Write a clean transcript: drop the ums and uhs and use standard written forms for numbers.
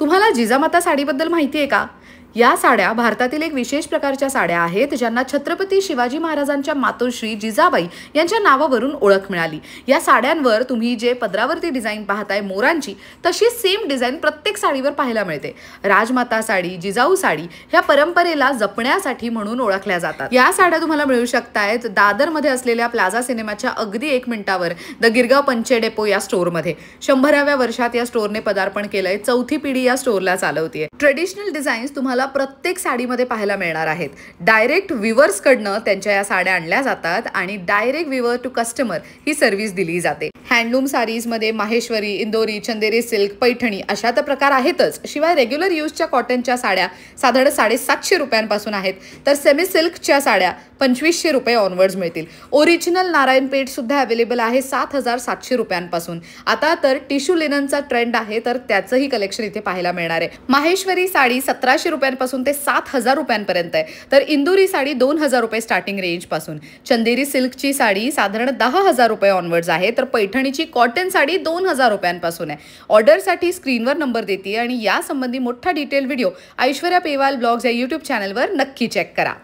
तुम्हाला जिजामाता साडीबद्दल माहिती आहे का? या साड्या भारतातील एक विशेष प्रकारच्या साड्या आहेत ज्यांना छत्रपती शिवाजी महाराजांच्या मातोश्री जिजाबाई यांच्या नावावरून ओळख मिळाली। या साड्यांवर तुम्ही जे पदरावरती डिझाइन पाहताय मोरांची, तशी सेम डिझाइन प्रत्येक साडीवर पाहायला मिळते। राजमाता साडी, जिजाऊ साडी ह्या परंपरेला जपण्यासाठी म्हणून ओळखल्या जातात। या साड्या तुम्हाला मिळू शकतात दादरमध्ये असलेल्या प्लाझा सिनेमाच्या अगदी 1 मिनिटावर द गिरगाव पंचे डेपो या स्टोअरमध्ये। 100व्या वर्षात या स्टोअरने पदार्पण केलंय। चौथी पिढी या स्टोअरला चालवते। ट्रेडिशनल डिझाईन्स तुम्हाला प्रत्येक साडीमध्ये पाहायला मिळणार आहेत। डायरेक्ट व्हिवर्स कडनं त्यांच्या या साड्या आणल्या जातात आणि डायरेक्ट व्हिवर टू कस्टमर ही सर्व्हिस दिली जाते। हँडलूम साडीज मध्ये माहेश्वरी, इंदोरी, चंदेरी सिल्क, पैठणी अशा तर प्रकार आहेतच। शिवाय रेग्युलर यूजच्या कॉटनच्या साड्या साधारण 750 रुपयांपासून आहेत, तर सेमी सिल्कच्या साड्या 2500 रुपये ऑनवर्ड्स मिळतील। ओरिजिनल नारायणपेठ सुद्धा अवेलेबल आहे 7700 रुपयांपासून। आता तर टिश्यू लिननचा ट्रेंड आहे, तर त्याचंही कलेक्शन इथे पाहायला मिळणार आहे। माहेश्वरी साडी 1700 रुपयांपासून ते 7000 रुपयांपर्यंत आहे, तर इंदोरी साडी 2000 रुपये स्टार्टिंग रेंज पासून। चंदेरी सिल्कची साडी साधारण 10000 रुपये ऑनवर्ड्स आहे, तर पैठणीची कॉटन साडी 2000 रुपयांपासून आहे। ऑर्डरसाठी स्क्रीनवर नंबर देते आणि यासंबंधी मोठा detail video Aishwarya Pewal blogs या YouTube चॅनलवर नक्की चेक करा।